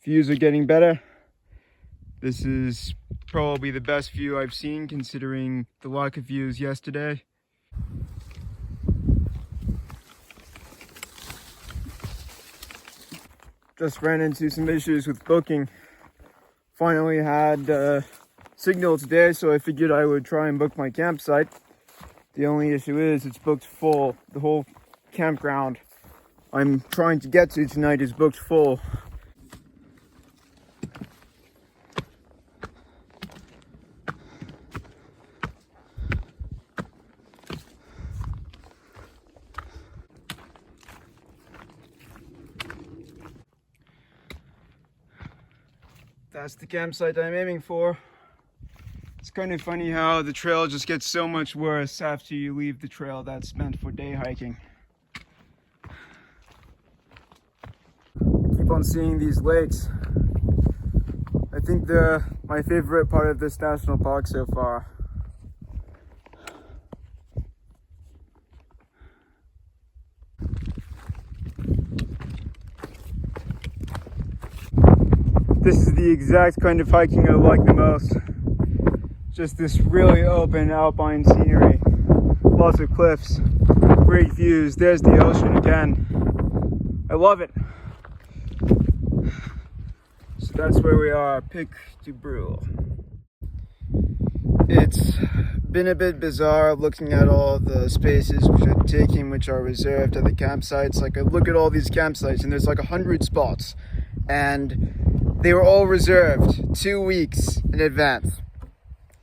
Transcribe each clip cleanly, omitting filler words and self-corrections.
Views are getting better. This is probably the best view I've seen considering the lack of views yesterday. Just ran into some issues with booking. Finally had signal today, so I figured I would try and book my campsite. The only issue is it's booked full. The whole campground I'm trying to get to tonight is booked full. That's the campsite I'm aiming for. It's kind of funny how the trail just gets so much worse after you leave the trail that's meant for day hiking. I keep on seeing these lakes. I think they're my favorite part of this national park so far. This is the exact kind of hiking I like the most. Just this really open alpine scenery. Lots of cliffs, great views. There's the ocean again. I love it. So that's where we are, Pic du Brule. It's been a bit bizarre looking at all the spaces which are taken, which are reserved at the campsites. Like I look at all these campsites and there's like 100 spots and they were all reserved 2 weeks in advance.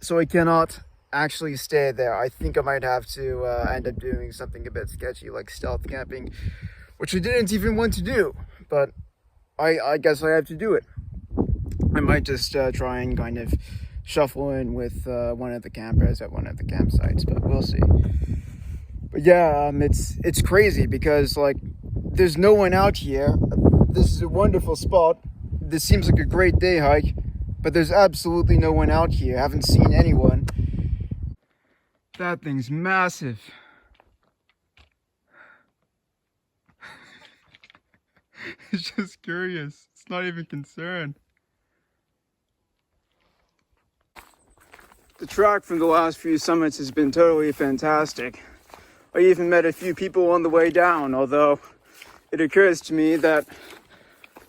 So I cannot actually stay there. I think I might have to end up doing something a bit sketchy like stealth camping, which I didn't even want to do, but I guess I have to do it. I might just try and kind of shuffle in with one of the campers at one of the campsites, but we'll see. But yeah, it's crazy because like there's no one out here. This is a wonderful spot. This seems like a great day hike, but there's absolutely no one out here. I haven't seen anyone. That thing's massive. It's just curious. It's not even concerned. The track from the last few summits has been totally fantastic. I even met a few people on the way down, although it occurs to me that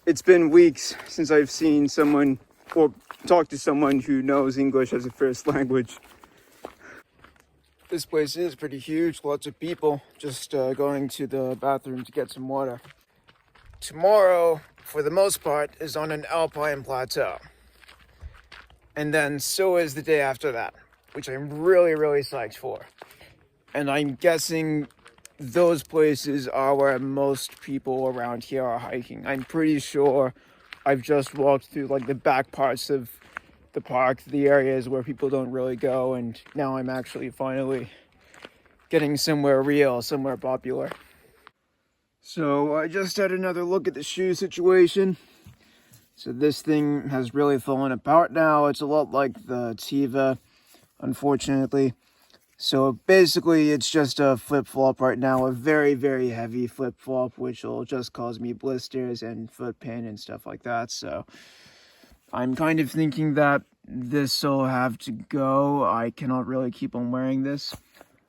it's been weeks since I've seen someone or talked to someone who knows English as a first language. This place is pretty huge, lots of people just going to the bathroom to get some water. Tomorrow, for the most part, is on an alpine plateau. And then so is the day after that, which I'm really, really psyched for. And I'm guessing those places are where most people around here are hiking. I'm pretty sure I've just walked through like the back parts of the park, the areas where people don't really go, and now I'm actually finally getting somewhere real, somewhere popular. So I just had another look at the shoe situation. So this thing has really fallen apart now. It's a lot like the Tiva, unfortunately. So basically it's just a flip-flop right now, a very, very heavy flip-flop, which will just cause me blisters and foot pain and stuff like that. So I'm kind of thinking that this will have to go. I cannot really keep on wearing this.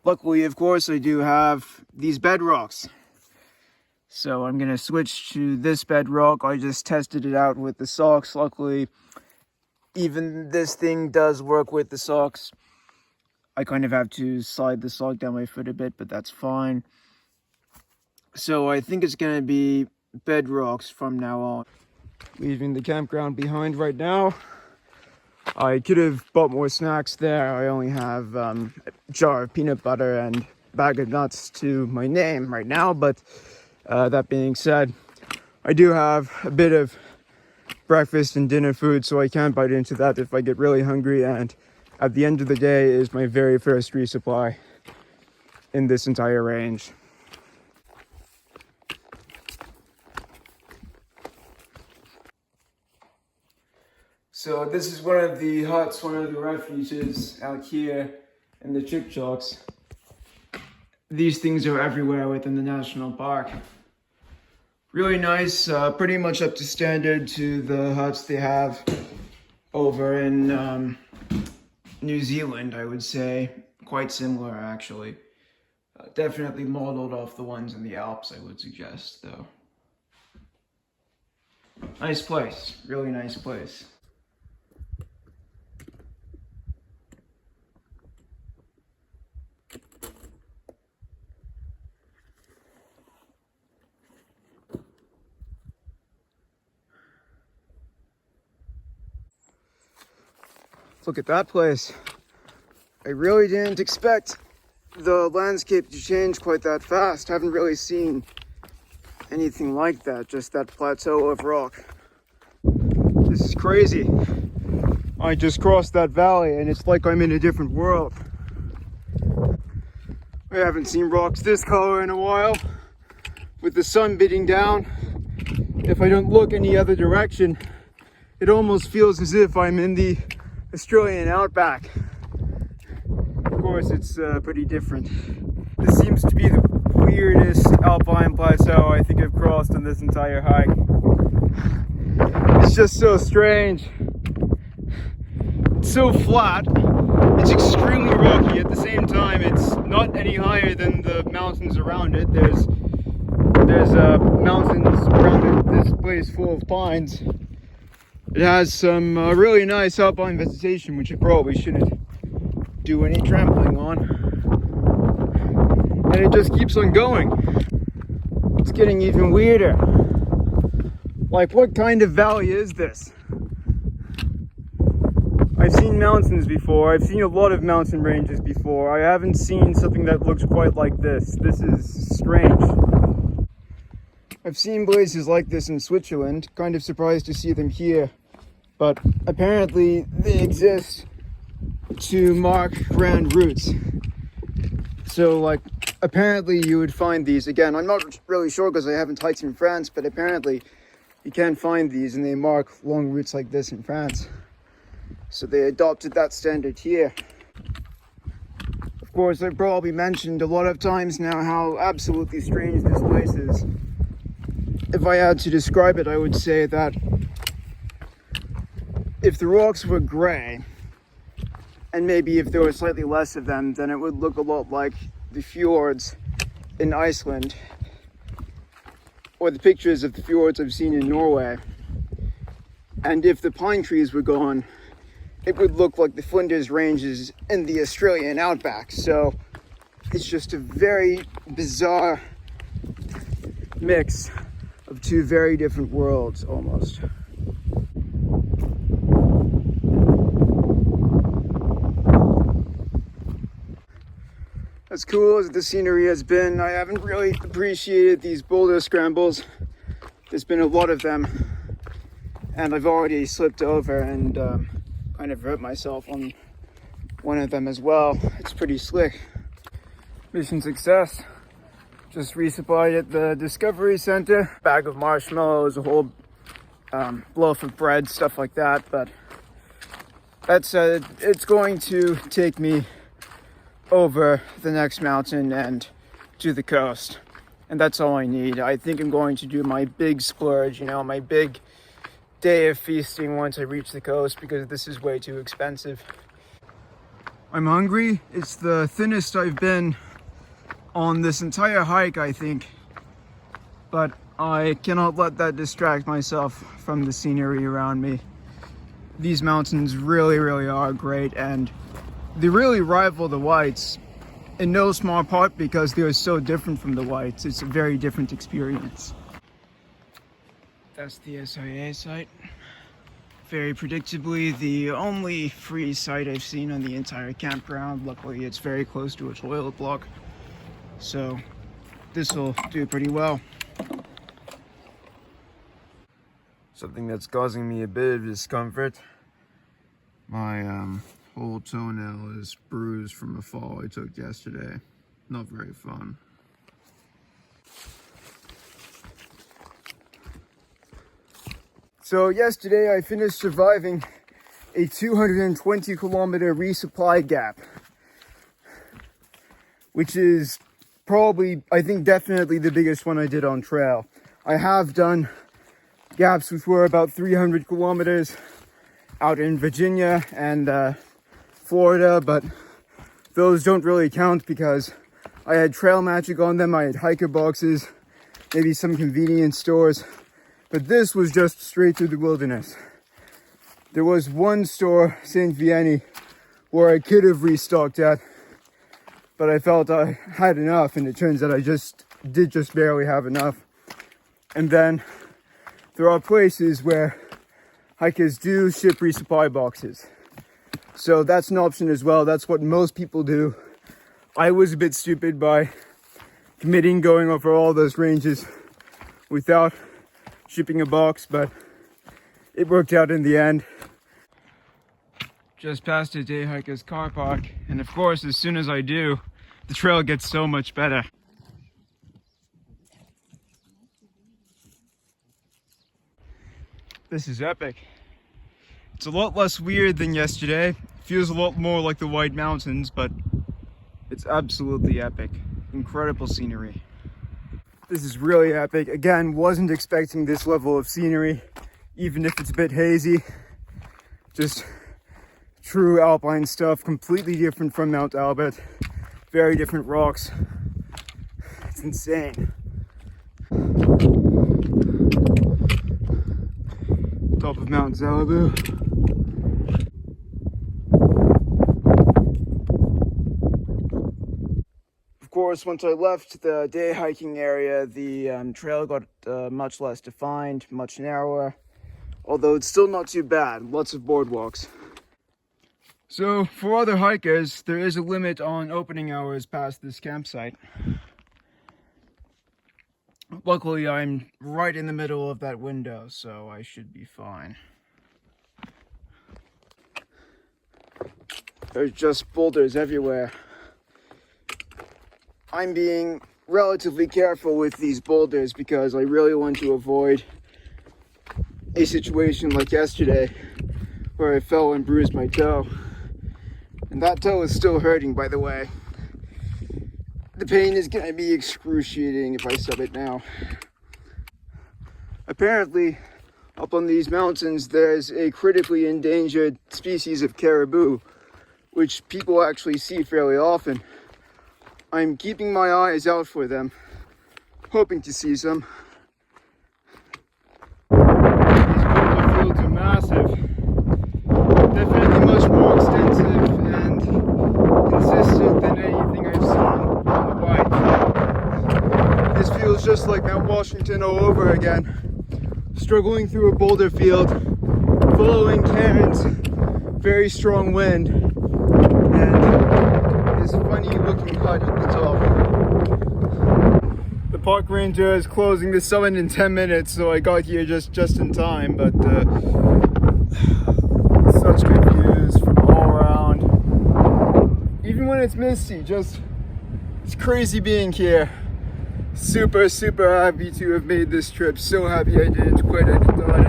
Luckily, of course, I do have these bedrocks. So I'm going to switch to this bedrock. I just tested it out with the socks. Luckily, even this thing does work with the socks. I kind of have to slide the sock down my foot a bit, but that's fine. So I think it's going to be bedrocks from now on. Leaving the campground behind right now. I could have bought more snacks there. I only have a jar of peanut butter and a bag of nuts to my name right now, but that being said, I do have a bit of breakfast and dinner food, so I can bite into that if I get really hungry, and at the end of the day is my very first resupply in this entire range. So this is one of the huts, one of the refuges out here in the Chickasaws. These things are everywhere within the national park. Really nice, pretty much up to standard to the huts they have over in New Zealand, I would say. Quite similar, actually. Definitely modeled off the ones in the Alps, I would suggest, though. Nice place, really nice place. Look at that place. I really didn't expect the landscape to change quite that fast. Haven't really seen anything like that, just that plateau of rock. This is crazy. I just crossed that valley and it's like I'm in a different world. I haven't seen rocks this color in a while. With the sun beating down, if I don't look any other direction, it almost feels as if I'm in the Australian outback. Of course, it's pretty different. This seems to be the weirdest alpine plateau I think I've crossed on this entire hike. It's just so strange. It's so flat. It's extremely rocky. At the same time, it's not any higher than the mountains around it. There's mountains around it. This place full of pines. It has some really nice alpine vegetation, which I probably shouldn't do any trampling on. And it just keeps on going. It's getting even weirder. Like, what kind of valley is this? I've seen mountains before. I've seen a lot of mountain ranges before. I haven't seen something that looks quite like this. This is strange. I've seen places like this in Switzerland. Kind of surprised to see them here. But apparently they exist to mark grand routes. So, like, apparently you would find these. Again, I'm not really sure because I haven't hiked in France, but apparently you can find these and they mark long routes like this in France. So they adopted that standard here. Of course, I've probably mentioned a lot of times now how absolutely strange this place is. If I had to describe it, I would say that if the rocks were gray, and maybe if there was slightly less of them, then it would look a lot like the fjords in Iceland, or the pictures of the fjords I've seen in Norway. And if the pine trees were gone, it would look like the Flinders Ranges in the Australian outback. So it's just a very bizarre mix of two very different worlds, almost. As cool as the scenery has been, I haven't really appreciated these boulder scrambles. There's been a lot of them, and I've already slipped over and kind of hurt myself on one of them as well. It's pretty slick. Mission success. Just resupplied at the Discovery Center. Bag of marshmallows, a whole loaf of bread, stuff like that. But that's it's going to take me over the next mountain and to the coast. And that's all I need. I think I'm going to do my big splurge, my big day of feasting once I reach the coast, because this is way too expensive. I'm hungry. It's the thinnest I've been on this entire hike, I think. But I cannot let that distract myself from the scenery around me. These mountains really, really are great, and they really rival the Whites in no small part because they are so different from the Whites. It's a very different experience. That's the SIA site. Very predictably, the only free site I've seen on the entire campground. Luckily, it's very close to a toilet block, so this will do pretty well. Something that's causing me a bit of discomfort. My whole toenail is bruised from a fall I took yesterday. Not very fun. So yesterday I finished surviving a 220 kilometer resupply gap, which is probably, I think, definitely the biggest one I did on trail. I have done gaps which were about 300 kilometers out in Virginia and Florida, but those don't really count because I had trail magic on them. I had hiker boxes, maybe some convenience stores, but this was just straight through the wilderness. There was one store, St. Vianney, where I could have restocked at, but I felt I had enough, and it turns out I just barely have enough. And then there are places where hikers do ship resupply boxes. So that's an option as well. That's what most people do. I was a bit stupid by committing going over all those ranges without shipping a box, but it worked out in the end. Just past a day hiker's car park, and of course, as soon as I do, the trail gets so much better. This is epic. It's a lot less weird than yesterday. Feels a lot more like the White Mountains, but it's absolutely epic. Incredible scenery. This is really epic. Again, wasn't expecting this level of scenery, even if it's a bit hazy. Just true alpine stuff, completely different from Mount Albert. Very different rocks. It's insane. Top of Mount Zalibu. Of course, once I left the day hiking area, the trail got much less defined, much narrower, although it's still not too bad. Lots of boardwalks. So for other hikers, there is a limit on opening hours past this campsite. Luckily, I'm right in the middle of that window, so I should be fine. There's just boulders everywhere. I'm being relatively careful with these boulders because I really want to avoid a situation like yesterday where I fell and bruised my toe. And that toe is still hurting, by the way. The pain is going to be excruciating if I sub it now. Apparently, up on these mountains, there's a critically endangered species of caribou, which people actually see fairly often. I'm keeping my eyes out for them, hoping to see some. These boulder fields are massive. Definitely much more extensive and consistent than anything I've seen on the bike. This feels just like Mount Washington all over again. Struggling through a boulder field, following cairns, very strong wind, and this funny looking hut at the top. The park ranger is closing the summit in 10 minutes, so I got here just in time, but such good views from all around. Even when it's misty, it's crazy being here. Super happy to have made this trip. So happy I didn't quit. I didn't know it.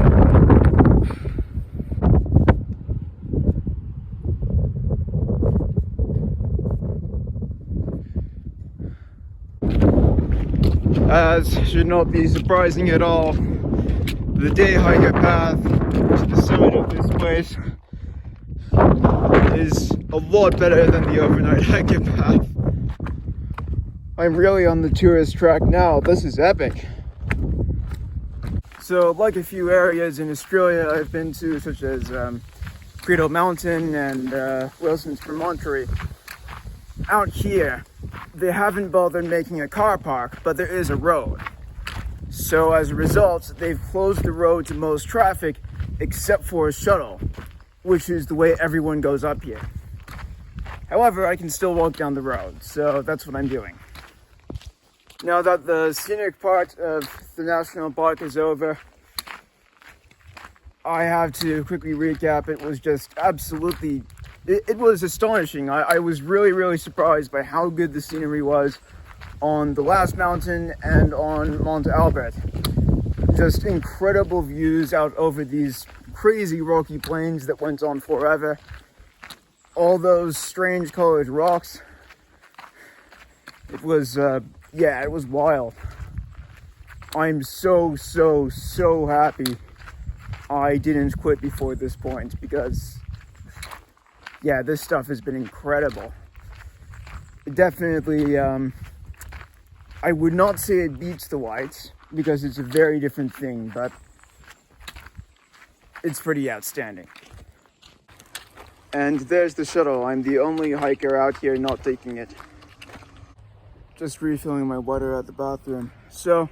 As should not be surprising at all, the day hiker path to the summit of this place is a lot better than the overnight hiker path. I'm really on the tourist track now. This is epic. So, like a few areas in Australia I've been to, such as Credo Mountain and Wilson's Promontory, out here they haven't bothered making a car park, but there is a road. So as a result, they've closed the road to most traffic except for a shuttle, which is the way everyone goes up here. However, I can still walk down the road, so that's what I'm doing. Now that the scenic part of the national park is over, I have to quickly recap. It was just absolutely, it was astonishing. I was really surprised by how good the scenery was on the last mountain and on Mount Albert. Just incredible views out over these crazy rocky plains that went on forever. All those strange colored rocks. It was, yeah, it was wild. I'm so happy I didn't quit before this point, because yeah, this stuff has been incredible. It definitely, I would not say it beats the whites, because it's a very different thing, but it's pretty outstanding. And there's the shuttle. I'm the only hiker out here not taking it. Just refilling my water at the bathroom. So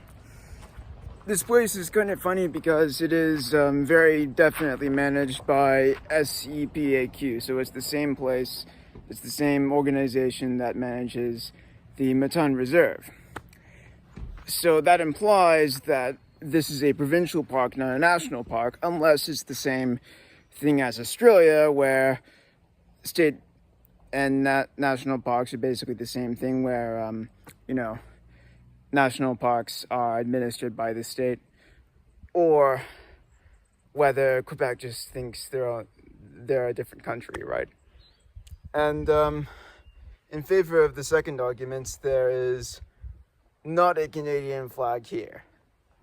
this place is kind of funny because it is very definitely managed by SEPAQ. So it's the same place, it's the same organization that manages the Matan Reserve. So that implies that this is a provincial park, not a national park, unless it's the same thing as Australia, where state and national parks are basically the same thing, where, you know, national parks are administered by the state, or whether Quebec just thinks they're a different country, right? And in favor of the second argument, there is not a Canadian flag here.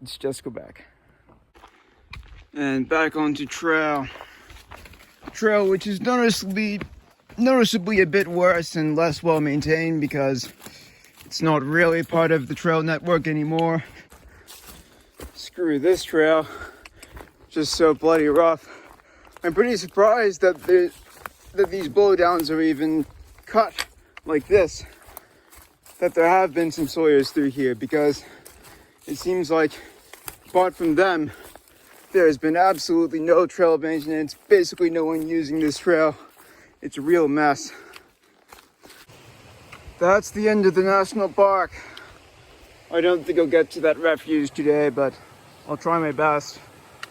It's just Quebec. And back onto trail. Trail which is noticeably a bit worse and less well maintained, because it's not really part of the trail network anymore. Screw this trail, just so bloody rough. I'm pretty surprised that these blowdowns are even cut like this, that there have been some sawyers through here, because it seems like apart from them, there has been absolutely no trail maintenance, basically no one using this trail. It's a real mess. That's the end of the national park. I don't think I'll get to that refuge today, but I'll try my best.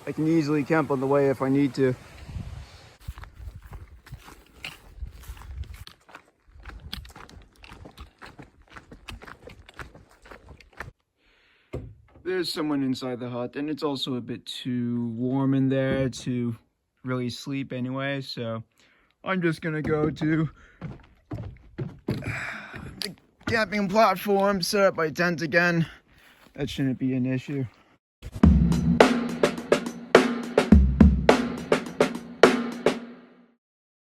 I can easily camp on the way if I need to. There's someone inside the hut, and it's also a bit too warm in there to really sleep anyway, so I'm just gonna go to the camping platform, set up my tent again. That shouldn't be an issue.